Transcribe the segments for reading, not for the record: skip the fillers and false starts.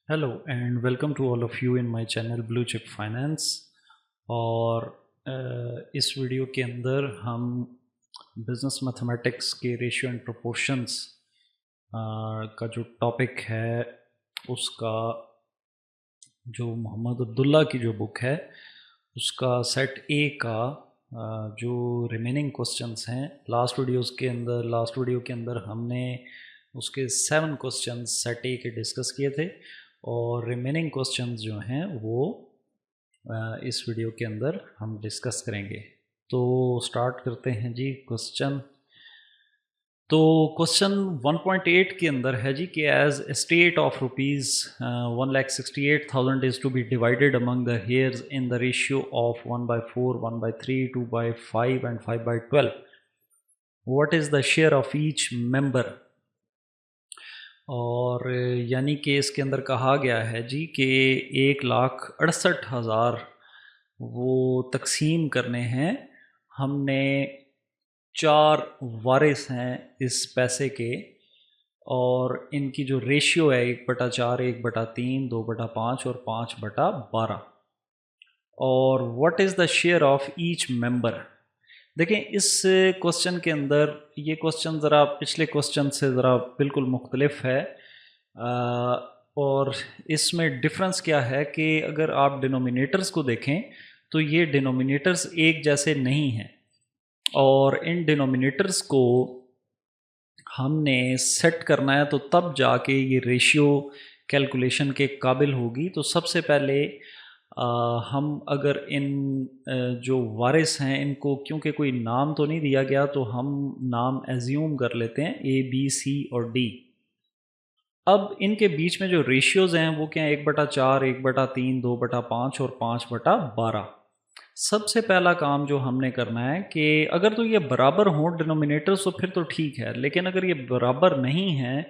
Hello and welcome to all of you in my channel blue chip finance. और इस video के अंदर हम बिज़नेस मैथमेटिक्स के रेशियो एंड प्रोपोर्शंस का जो टॉपिक है उसका जो मोहम्मद अब्दुल्ला की जो बुक है उसका सेट ए का जो रिमेनिंग क्वेश्चंस हैं लास्ट वीडियो के अंदर हमने उसके 7 क्वेश्चंस सेट ए के डिस्कस किए थे और रिमेनिंग क्वेश्चंस जो हैं वो इस वीडियो के अंदर हम डिस्कस करेंगे। तो स्टार्ट करते हैं जी क्वेश्चन। तो क्वेश्चन 1.8 के अंदर है जी कि as estate of rupees 1,68,000 is to be divided among the heirs in the ratio of 1/4, 1/3, 2/5 and 5/12, what is the share of each member. और यानी कि इसके अंदर कहा गया है जी कि 1,68,000 वो तकसीम करने हैं। हमने 4 वारिस हैं इस पैसे के और इनकी जो रेशियो है 1/4, 1/3, 2/5 और 5/12। और what is the share of each member. देखें इस क्वेश्चन के अंदर ये क्वेश्चन ज़रा पिछले क्वेश्चन से ज़रा बिल्कुल मुख्तलिफ है। और इसमें डिफरेंस क्या है कि अगर आप डिनोमिनेटर्स को देखें तो ये डिनोमिनेटर्स एक जैसे नहीं हैं और इन डिनोमिनेटर्स को हमने सेट करना है तो तब जाके ये रेशियो कैलकुलेशन के काबिल होगी। तो सबसे पहले हम अगर इन जो वारिस हैं इनको, क्योंकि कोई नाम तो नहीं दिया गया, तो हम नाम एज्यूम कर लेते हैं A, B, C और D। अब इनके बीच में जो रेशियोज़ हैं वो क्या है, 1/4, 1/3, 2/5 और 5/12। सबसे पहला काम जो हमने करना है कि अगर तो ये बराबर हों डिनोमिनेटर्स तो फिर तो ठीक है, लेकिन अगर ये बराबर नहीं है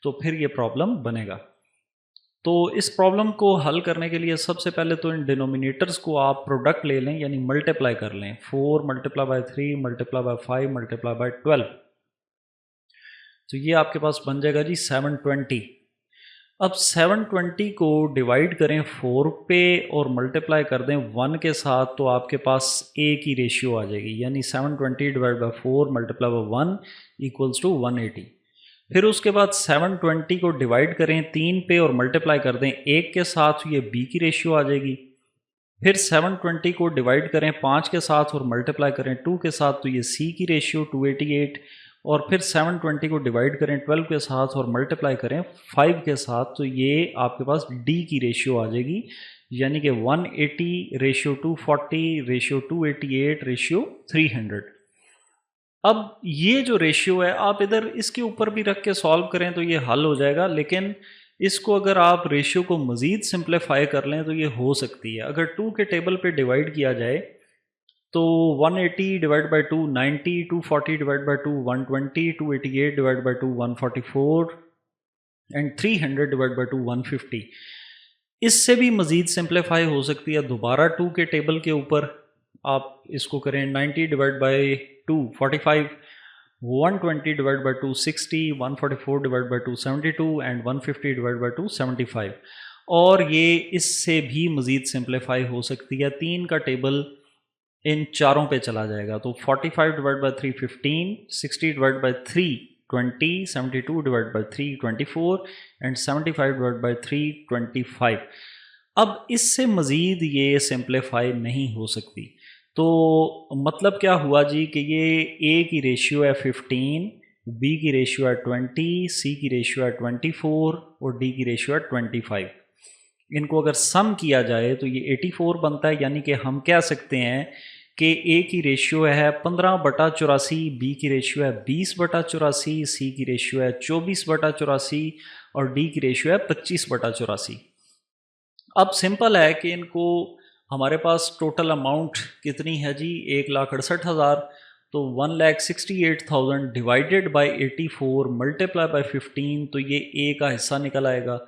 तो फिर ये प्रॉब्लम बनेगा। तो इस प्रॉब्लम को हल करने के लिए सबसे पहले तो इन डिनोमिनेटर्स को आप प्रोडक्ट ले लें, यानी मल्टीप्लाई कर लें। 4 × 3 × 5 × 12, तो ये आपके पास बन जाएगा जी 720। अब 720 को डिवाइड करें 4 पे और मल्टीप्लाई कर दें 1 के साथ, तो आपके पास A की रेशियो आ जाएगी, यानी 720 / 4 × 1 = 180। फिर उसके बाद 720 को डिवाइड करें 3 पे और मल्टीप्लाई कर दें 1 के साथ, ये B की रेशियो आ जाएगी। फिर 720 को डिवाइड करें 5 के साथ और मल्टीप्लाई करें 2 के साथ, तो ये C की रेशियो 288। और फिर 720 को डिवाइड करें 12 के साथ और मल्टीप्लाई करें 5 के साथ, तो ये आपके पास D की रेशियो आ जाएगी, यानी कि 180 रेशियो 240 रेशियो 288 रेशियो 300। अब ये जो रेशियो है आप इधर इसके ऊपर भी रख के सॉल्व करें तो ये हल हो जाएगा, लेकिन इसको अगर आप रेशियो को मज़ीद सिंप्लीफाई कर लें तो ये हो सकती है। अगर 2 के टेबल पे डिवाइड किया जाए तो 180 divide by 2 90, 240 divide by 2 120, 288 divide by 2 144 and 300 divide by 2 150। इससे भी मज़ीद सिंप्लीफाई हो सकती है। दोबारा 2 के टेबल के ऊपर आप इसको करें 90 divide by 2 45, 120 divide by 2 60, 144 divide by 2 72 and 150 divide by 2 75। और ये इससे भी मज़ीद सिंप्लीफाई हो सकती है। 3 का टेबल इन चारों पे चला जाएगा, तो 45 divide by 3 15, 60 divide by 3 20, 72 divide by 3 24 and 75 divide by 3 25। अब इससे मज़ीद ये सिंप्लीफाई नहीं हो सकती। तो मतलब क्या हुआ जी कि ये A की रेशियो है 15, B की रेशियो है 20, C की रेशियो है 24 और D की रेशियो है 25। इनको अगर सम किया जाए तो ये 84 बनता है, यानी कि हम कह सकते हैं कि A की रेशियो है 15/84, B की रेशियो है 20/84, C की रेशियो है 24/84 और D की रेशियो है 25/84। अब सिंपल है कि इनको हमारे पास टोटल अमाउंट कितनी है जी 1,68,000, तो 1,68,000 डिवाइडेड बाई 84 मल्टीप्लाई बाई 15, तो ये A का हिस्सा निकल आएगा।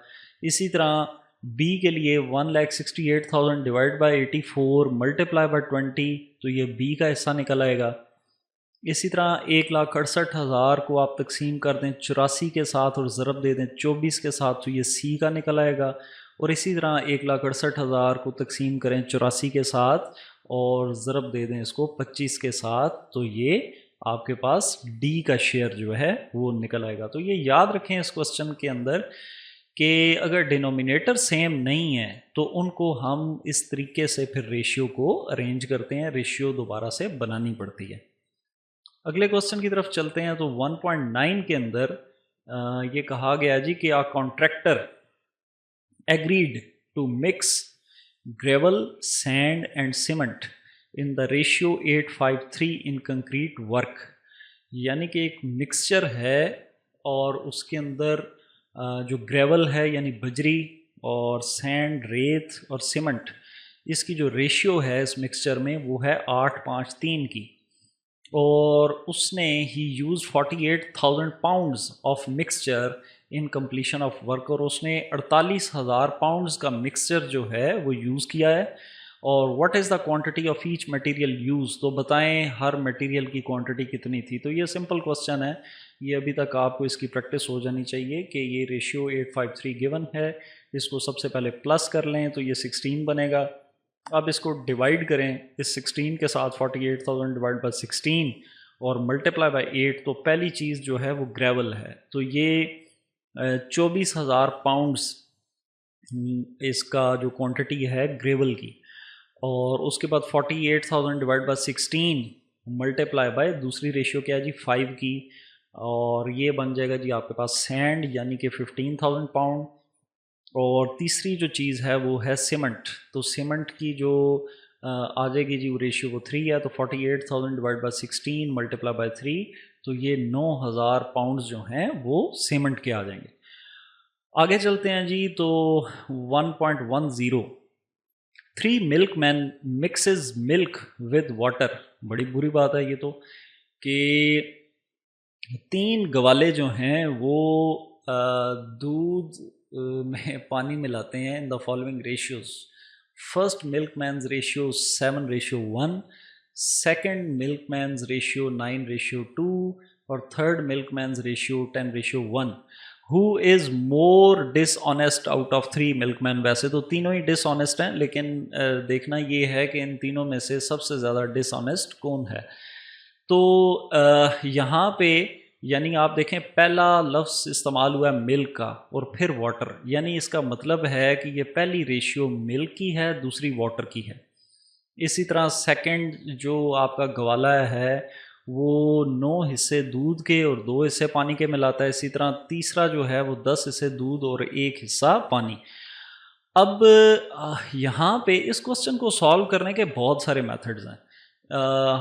इसी तरह B के लिए 1,68,000 डिवाइड बाई 84 मल्टीप्लाई बाई 20, तो ये B का हिस्सा निकल आएगा। इसी तरह 1,68,000 को आप तकसीम कर दें 84 के साथ और ज़रब दे दें 24 के साथ, तो ये सी का निकल आएगा। और इसी तरह 1,68,000 को तकसीम करें 84 के साथ और ज़रब दे दें इसको 25 के साथ, तो ये आपके पास डी का शेयर जो है वो निकल आएगा। तो ये याद रखें इस क्वेश्चन के अंदर कि अगर डिनोमिनेटर सेम नहीं है तो उनको हम इस तरीके से फिर रेशियो को अरेंज करते हैं, रेशियो दोबारा से बनानी पड़ती है। अगले क्वेश्चन की तरफ चलते हैं। तो 1.9 के अंदर ये कहा गया जी कि a contractor agreed to mix gravel, sand and cement in the ratio 8:5:3 in concrete work. यानी कि एक मिक्सचर है और उसके अंदर जो ग्रेवल है यानी बजरी और सैंड रेत और सीमेंट, इसकी जो रेशियो है इस मिक्सचर में वो है 8:5:3 की। और उसने ही use 48,000 pounds of mixture in completion of work, और उसने 48,000 पाउंड्स का मिक्सचर जो है वो यूज़ किया है। और what is the quantity of each material use, तो बताएं हर मटेरियल की क्वांटिटी कितनी थी। तो ये सिंपल क्वेश्चन है, ये अभी तक आपको इसकी प्रैक्टिस हो जानी चाहिए कि ये रेशियो 8:5:3 गिवन है। इसको सबसे पहले प्लस कर लें तो ये 16 बनेगा। अब इसको डिवाइड करें इस 16 के साथ, 48,000 डिवाइड बाई 16 और मल्टीप्लाई बाई 8, तो पहली चीज़ जो है वो ग्रेवल है। तो ये 24,000 पाउंड्स इसका जो क्वांटिटी है ग्रेवल की। और उसके बाद 48,000 डिवाइड बाई 16 मल्टीप्लाई बाय दूसरी रेशियो क्या है जी 5 की, और ये बन जाएगा जी आपके पास सैंड यानी कि 15,000 पाउंड। और तीसरी जो चीज़ है वो है सीमेंट। तो सीमेंट की जो आ जाएगी जी वो रेशियो वो 3 है, तो 48,000 डिवाइड बाई 16 मल्टीप्लाई बाई 3, तो ये 9,000 पाउंड्स जो हैं वो सीमेंट के आ जाएंगे। आगे चलते हैं जी। तो 1.10 3 milkman mixes milk with water. बड़ी बुरी बात है ये तो, कि 3 गवाले जो हैं वो दूध में पानी मिलाते हैं in the following ratios. First milkman's ratio 7:1, second milkman's ratio 9:2 और third milkman's ratio 10:1। Who is more dishonest out of 3 milkman. वैसे तो तीनों ही डिसऑनेस्ट हैं, लेकिन देखना ये है कि इन तीनों में से सबसे ज़्यादा डिसऑनेस्ट कौन है। तो यहाँ पे यानी आप देखें पहला लफ्ज़ इस्तेमाल हुआ है मिल्क का और फिर वाटर, यानी इसका मतलब है कि ये पहली रेशियो मिल्क की है, दूसरी वाटर की है। इसी तरह सेकंड जो आपका गवाला है वो 9 हिस्से दूध के और 2 हिस्से पानी के मिलाता है। इसी तरह तीसरा जो है वो 10 हिस्से दूध और 1 हिस्सा पानी। अब यहाँ पे इस क्वेश्चन को सॉल्व करने के बहुत सारे मेथड्स हैं।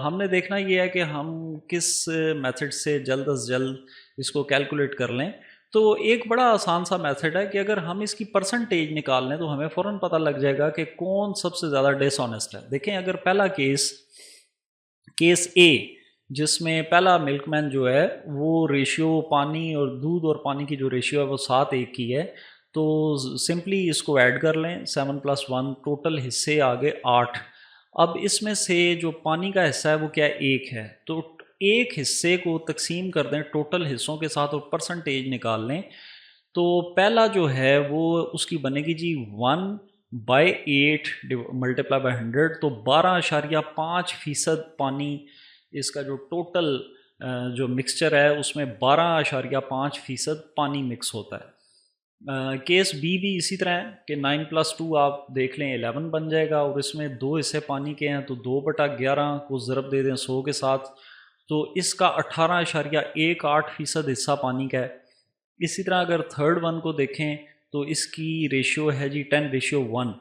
हमने देखना ये है कि हम किस मेथड से जल्द अज जल्द इसको कैलकुलेट कर लें। तो एक बड़ा आसान सा मेथड है कि अगर हम इसकी परसेंटेज निकाल लें तो हमें फ़ौरन पता लग जाएगा कि कौन सबसे ज़्यादा डिसऑनेस्ट है। देखें अगर पहला केस ए, जिसमें पहला मिल्कमैन जो है वो रेशियो पानी और दूध और पानी की जो रेशियो है वो 7:1 की है, तो सिंपली इसको ऐड कर लें 7 + 1, टोटल हिस्से आ गए 8। अब इसमें से जो पानी का हिस्सा है वो क्या है 1 है, तो एक हिस्से को तकसीम कर दें टोटल हिस्सों के साथ और परसेंटेज निकाल लें। तो पहला जो है वो उसकी बनेगी जी 1/8 मल्टीप्लाई बाई 100, तो 12.5% पानी, इसका जो टोटल जो मिक्सचर है उसमें 12.5% पानी मिक्स होता है। केस बी भी इसी तरह है कि 9 + 2 आप देख लें 11 बन जाएगा, और इसमें 2 हिस्से पानी के हैं तो 2/11 को ज़रब दे दें 100 के साथ, तो इसका 18.18% हिस्सा पानी का है। इसी तरह अगर थर्ड वन को देखें तो इसकी रेशियो है जी 10:1,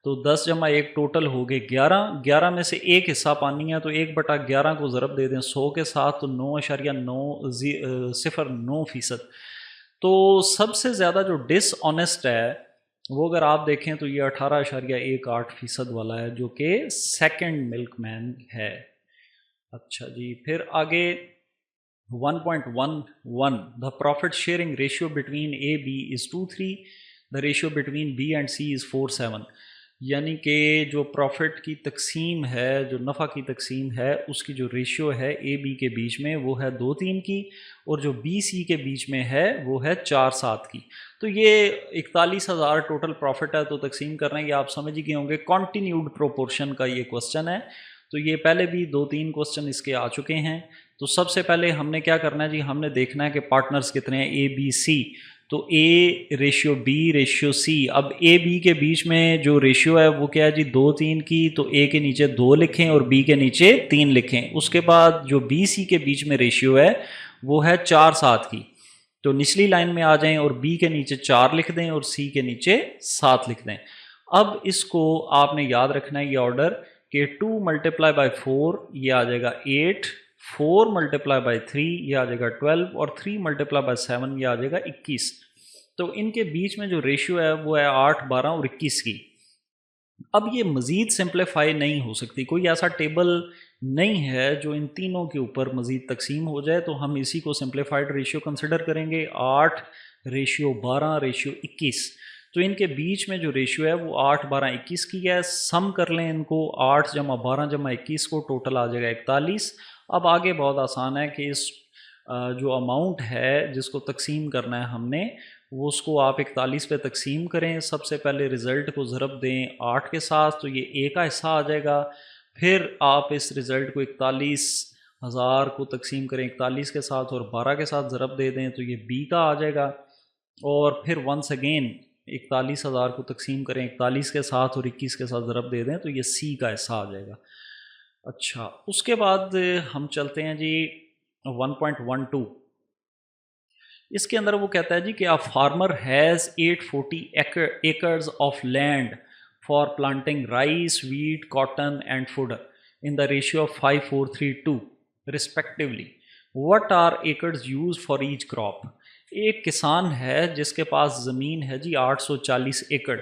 तो 10 + 1 टोटल हो गए 11। 11 में से एक हिस्सा पानी है तो 1/11 को ज़रब दे दें 100 के साथ, तो 9.9%। तो सबसे ज़्यादा जो डिसऑनेस्ट है वो अगर आप देखें तो ये 18.18% वाला है, जो कि सेकंड मिल्कमैन है। अच्छा जी, फिर आगे 1.11 the profit sharing ratio between A B is 2:3, the ratio between B and C is 4:7। यानी कि जो प्रॉफिट की तकसीम है, जो नफ़ा की तकसीम है, उसकी जो रेशियो है ए बी के बीच में वो है 2-3 की, और जो बी सी के बीच में है वो है 4-7 की। तो ये 41,000 टोटल प्रॉफिट है, तो तकसीम कर रहे हैं, ये आप समझ ही गए होंगे। कॉन्टीन्यूड प्रोपोर्शन का ये क्वेश्चन है, तो ये पहले भी 2-3 क्वेश्चन इसके आ चुके हैं। तो सबसे पहले हमने क्या करना है जी, हमने देखना है कि पार्टनर्स कितने हैं, ए बी सी। तो A ratio B ratio C. अब ए बी के बीच में जो रेशियो है वो क्या है जी, 2-3 की। तो ए के नीचे 2 लिखें और बी के नीचे 3 लिखें। उसके बाद जो बी सी के बीच में रेशियो है वो है 4-7 की। तो निचली लाइन में आ जाएं और बी के नीचे 4 लिख दें और सी के नीचे 7 लिख दें। अब इसको आपने याद रखना है ये ऑर्डर, कि 2 × 4 ये आ जाएगा 8, 4 × 3 ये आ जाएगा 12, और 3 × 7 ये आ जाएगा 21। तो इनके बीच में जो रेशियो है वो है 8, 12 और 21 की। अब ये मज़ीद सिंप्लीफाई नहीं हो सकती, कोई ऐसा टेबल नहीं है जो इन तीनों के ऊपर मज़ीद तकसीम हो जाए। तो हम इसी को सिंप्लीफाइड रेशियो कंसिडर करेंगे, 8 रेशियो 12 रेशियो 21। तो इनके बीच में जो रेशियो है वो 8, 12, 21 की है। सम कर लें इनको, 8 × 12 × 21 को, टोटल आ जाएगा 41। अब आगे बहुत आसान है कि इस जो अमाउंट है जिसको तकसीम करना है हमने, वो उसको आप 41 पे तकसीम करें। सबसे पहले रिज़ल्ट को ज़रब दें 8 के साथ, तो ये ए का हिस्सा आ जाएगा। फिर आप इस रिज़ल्ट को 41,000 को तकसीम करें 41 के साथ और 12 के साथ ज़रब दे दें, तो ये बी का आ जाएगा। और फिर वंस अगेन 41,000 को तकसीम करें 41 के साथ और 21 के साथ ज़रब दे दें, तो ये सी का हिस्सा आ जाएगा। अच्छा, उसके बाद हम चलते हैं जी 1.12। इसके अंदर वो कहता है जी कि a farmer has 840 acres of land for planting rice, wheat, cotton and food in the ratio of 5:4:3:2 respectively. What are acres use for each crop. एक किसान है जिसके पास ज़मीन है जी 840 एकड़,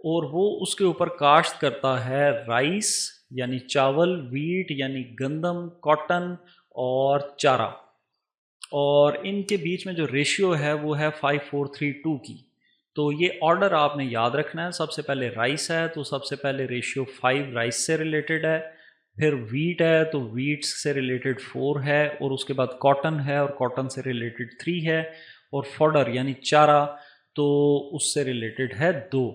और वो उसके ऊपर काश्त करता है राइस यानी चावल, वीट यानी गंदम, कॉटन और चारा। और इनके बीच में जो रेशियो है वो है 5:4:3:2 की। तो ये ऑर्डर आपने याद रखना है। सबसे पहले राइस है, तो सबसे पहले रेशियो 5 राइस से रिलेटेड है। फिर वीट है, तो वीट से रिलेटेड 4 है, और उसके बाद कॉटन है और कॉटन से रिलेटेड 3 है, और फॉडर यानी चारा तो उससे रिलेटेड है 2।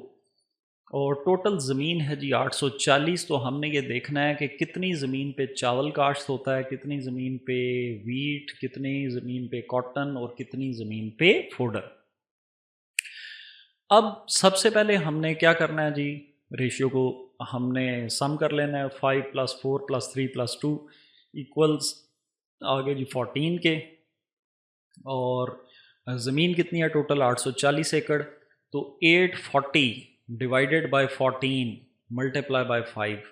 और टोटल ज़मीन है जी 840। तो हमने ये देखना है कि कितनी ज़मीन पे चावल काश्त होता है, कितनी ज़मीन पे वीट, कितनी ज़मीन पे कॉटन और कितनी ज़मीन पे फोडर। अब सबसे पहले हमने क्या करना है जी, रेशियो को हमने सम कर लेना है। 5 + 4 + 3 + 2 इक्वल्स आगे जी 14 के। और ज़मीन कितनी है टोटल 840 एकड़। तो 840 डिवाइडेड बाय 14 मल्टीप्लाई बाय 5।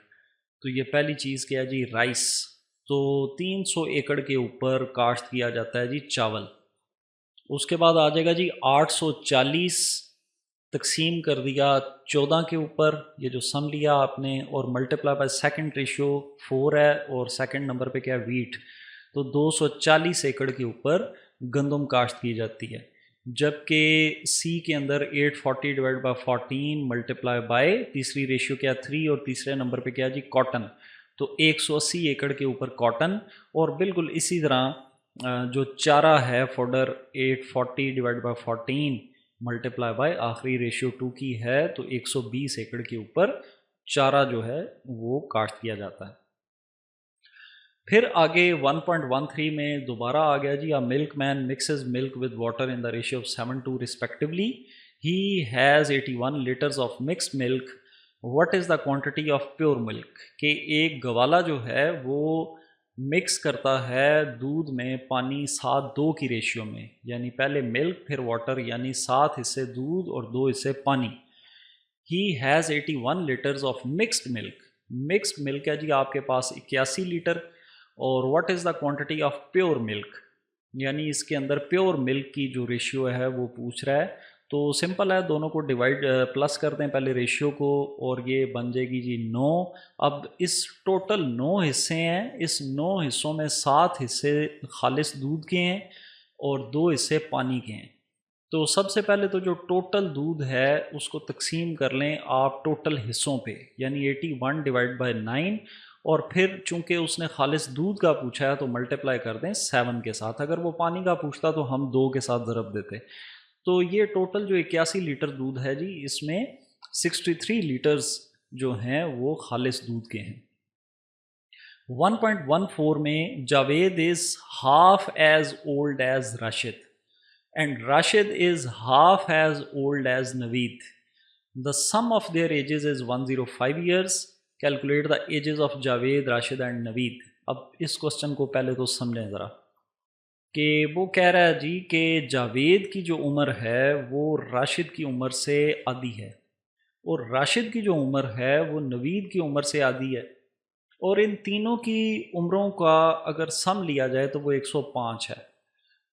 तो ये पहली चीज़ क्या है जी, राइस। तो 300 एकड़ के ऊपर काश्त किया जाता है जी चावल। उसके बाद आ जाएगा जी 840 तकसीम कर दिया 14 के ऊपर, ये जो सम लिया आपने, और मल्टीप्लाई बाय सेकंड रेशियो 4 है, और सेकंड नंबर पे क्या है, वीट। तो 240 एकड़ के ऊपर गंदम काश्त की जाती है। जबकि सी के अंदर 840 डिवाइड बाय 14 मल्टीप्लाई बाय तीसरी रेशियो क्या 3, और तीसरे नंबर पे क्या है जी कॉटन। तो 180 एकड़ के ऊपर कॉटन। और बिल्कुल इसी तरह जो चारा है fodder 840 divide by 14 multiply by आखिरी रेशियो 2 की है, तो 120 एकड़ के ऊपर चारा जो है वो काश्त किया जाता है। फिर आगे 1.13 में दोबारा आ गया जी, a milkman mixes milk with water in the ratio of 7:2 respectively. He has 81 litres of mixed milk. What is the quantity of pure milk. कि एक गवाला जो है वो मिक्स करता है दूध में पानी 7:2 की रेशियो में, यानी पहले मिल्क फिर वाटर, यानी 7 हिस्से दूध और 2 हिस्से पानी। ही has 81 litres of mixed milk. Mixed milk है जी आपके पास 81 लीटर। और what is the quantity of pure milk, यानी इसके अंदर प्योर मिल्क की जो रेशियो है वो पूछ रहा है। तो सिंपल है, दोनों को डिवाइड प्लस कर दें पहले रेशियो को, और ये बन जाएगी जी 9। अब इस टोटल 9 हिस्से हैं, इस 9 हिस्सों में 7 हिस्से खालिस दूध के हैं और 2 हिस्से पानी के हैं। तो सबसे पहले तो जो टोटल दूध है उसको तकसीम कर लें आप टोटल हिस्सों पे, यानी 81 डिवाइड बाय 9, और फिर चूंकि उसने खालिस दूध का पूछा है तो मल्टीप्लाई कर दें 7 के साथ। अगर वो पानी का पूछता तो हम 2 के साथ ज़रब देते। तो ये टोटल जो 81 लीटर दूध है जी, इसमें 63 लीटर्स जो हैं वो खालिस दूध के हैं। 1.14 में Javed is half as old as Rashid and Rashid is half as old as Naveed. The sum of their ages is 105 years. Calculate the ages of Javed, Rashid and Naveed. अब इस क्वेश्चन को पहले तो समझें ज़रा कि वो कह रहा है जी कि जावेद की जो उम्र है वो राशिद की उम्र से आधी है, और राशिद की जो उम्र है वो नवीद की उम्र से आधी है, और इन तीनों की उम्रों का अगर सम लिया जाए तो वो 105 है।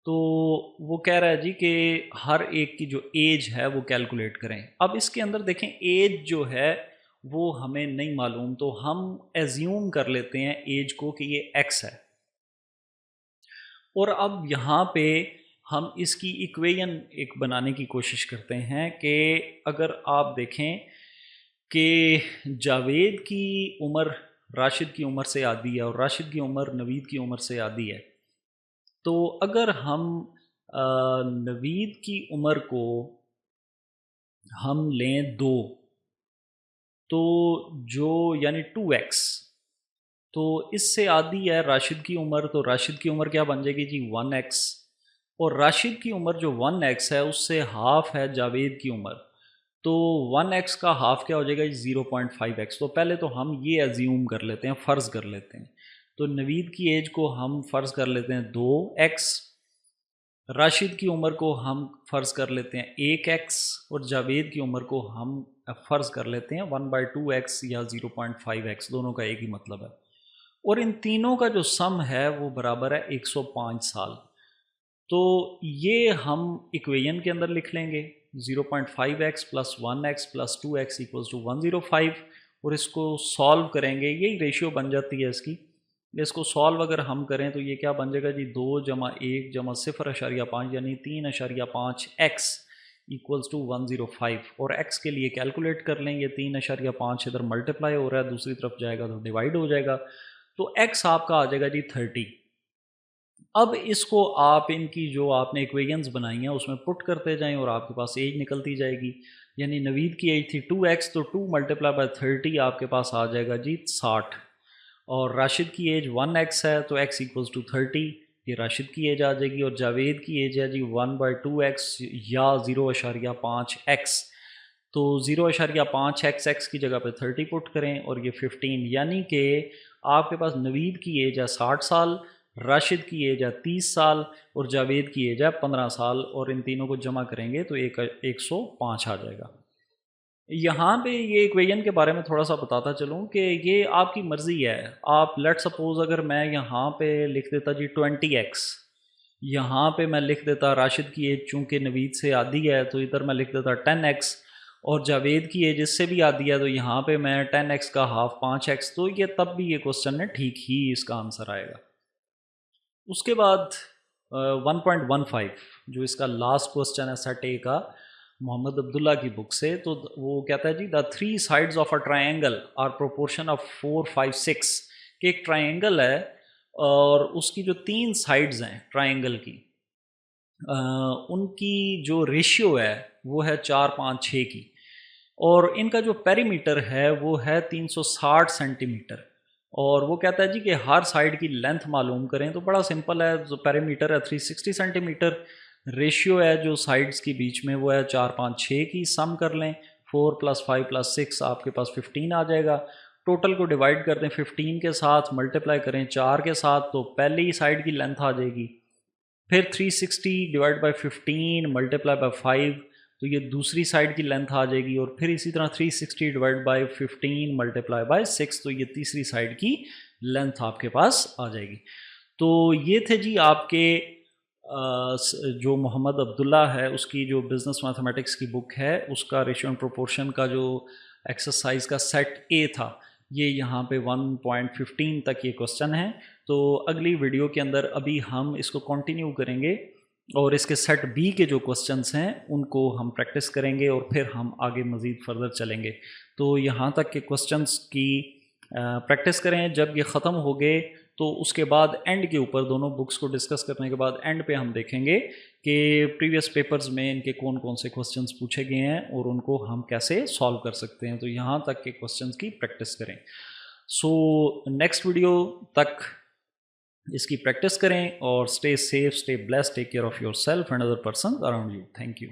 तो वो कह रहा है जी कि हर एक की जो एज है वो कैलकुलेट करें। अब इसके अंदर देखें एज जो है वो हमें नहीं मालूम, तो हम एज्यूम कर लेते हैं एज को कि ये एक्स है। और अब यहाँ पे हम इसकी इक्वेशन एक बनाने की कोशिश करते हैं कि अगर आप देखें कि जावेद की उम्र राशिद की उम्र से आधी है और राशिद की उम्र नवीद की उम्र से आधी है, तो अगर हम नवीद की उम्र को हम लें 2, तो जो यानी 2x, तो इससे आधी है राशिद की उम्र, तो राशिद की उम्र क्या बन जाएगी जी 1x, और राशिद की उम्र जो 1x है उससे हाफ है जावेद की उम्र, तो 1x का हाफ क्या हो जाएगा जी 0.5x। तो पहले तो हम ये एज्यूम कर लेते हैं, फ़र्ज़ कर लेते हैं, तो नवीद की एज को हम फ़र्ज़ कर लेते हैं 2x, राशिद की उम्र को हम फ़र्ज़ कर लेते हैं 1x, और जावेद की उम्र को हम फ़र्ज़ कर लेते हैं 1/2x या 0.5x, दोनों का एक ही मतलब है। और इन तीनों का जो सम है वो बराबर है 105 साल। तो ये हम इक्वेशन के अंदर लिख लेंगे 0.5x plus 1x plus 2x equals to 105, और इसको सॉल्व करेंगे, यही रेशियो बन जाती है इसकी। इसको सॉल्व अगर हम करें तो ये क्या बन जाएगा जी 2 जमा 1 जमा 0.5 यानी 3.5x इक्वल्स टू 105, और x के लिए कैलकुलेट कर लेंगे 3.5 इधर मल्टीप्लाई हो रहा है, दूसरी तरफ जाएगा तो डिवाइड हो जाएगा, तो x आपका आ जाएगा जी 30। अब इसको आप इनकी जो आपने इक्वेशंस बनाई हैं उसमें पुट करते जाएं और आपके पास एज निकलती जाएगी। यानी नवीद की एज थी 2x, तो 2 मल्टीप्लाई बाय 30 आपके पास आ जाएगा जी 60, और राशिद की एज 1x है तो x इक्वल्स टू 30, ये राशिद की एज आ जाएगी, और जावेद की एज है जी 1/2x या 0.5x, तो 0.5x x की जगह पे 30 पुट करें और ये 15, यानी कि आपके पास नवीद की एज है 60 साल, राशिद की एज है 30 साल और जावेद की एज है 15 साल, और इन तीनों को जमा करेंगे तो 105 आ जाएगा। यहाँ पे ये इक्वेशन के बारे में थोड़ा सा बताता चलूँ कि ये आपकी मर्ज़ी है। आप लेट सपोज़ अगर मैं यहाँ पे लिख देता जी 20x, यहाँ पे मैं लिख देता राशिद की एज चूँकि नवीद से आधी है तो इधर मैं लिख देता 10x, और जावेद की एज इससे भी आधी है तो यहाँ पे मैं 10x का हाफ 5x, तो ये तब भी ये क्वेश्चन है ठीक ही इसका आंसर आएगा। उसके बाद 1.15 जो इसका लास्ट क्वेश्चन है सेट ए का मोहम्मद अब्दुल्ला की बुक से, तो वो कहता है जी the 3 sides of a triangle are proportion of 4, 5, 6, कि एक ट्रायंगल है और उसकी जो 3 साइड्स हैं ट्रायंगल की उनकी जो रेशियो है वो है 4, 5, 6 की, और इनका जो पेरीमीटर है वो है 360 सेंटीमीटर, और वो कहता है जी कि हर साइड की लेंथ मालूम करें। तो बड़ा सिंपल है, जो पेरीमीटर है 360 सेंटीमीटर, रेशियो है जो साइड्स के बीच में वो है 4, 5, 6 की, सम कर लें 4 + 5 + 6 आपके पास 15 आ जाएगा। टोटल को डिवाइड कर दें 15 के साथ, मल्टीप्लाई करें 4 के साथ, तो पहली साइड की लेंथ आ जाएगी। फिर 360 डिवाइड बाई 15 मल्टीप्लाई बाई 5, तो ये दूसरी साइड की लेंथ आ जाएगी, और फिर इसी तरह 360 डिवाइड बाई 15 मल्टीप्लाई बाई 6, तो ये तीसरी साइड की लेंथ आपके पास आ जाएगी। तो ये थे जी आपके जो मोहम्मद अब्दुल्ला है उसकी जो बिज़नेस मैथमेटिक्स की बुक है उसका रेशियो एंड प्रोपोर्शन का जो एक्सरसाइज का सेट ए था, ये यहाँ पे 1.15 तक ये क्वेश्चन है। तो अगली वीडियो के अंदर अभी हम इसको कंटिन्यू करेंगे और इसके सेट बी के जो क्वेश्चंस हैं उनको हम प्रैक्टिस करेंगे और फिर हम आगे मज़ीद फर्दर चलेंगे। तो यहाँ तक के क्वेश्चंस की प्रैक्टिस करें। जब ये ख़त्म हो गए तो उसके बाद एंड के ऊपर दोनों बुक्स को डिस्कस करने के बाद एंड पे हम देखेंगे कि प्रीवियस पेपर्स में इनके कौन कौन से क्वेश्चंस पूछे गए हैं और उनको हम कैसे सॉल्व कर सकते हैं। तो यहाँ तक के क्वेश्चंस की प्रैक्टिस करें। सो नेक्स्ट वीडियो तक इसकी प्रैक्टिस करें और stay safe, stay blessed, take care of yourself and other person around you. Thank you.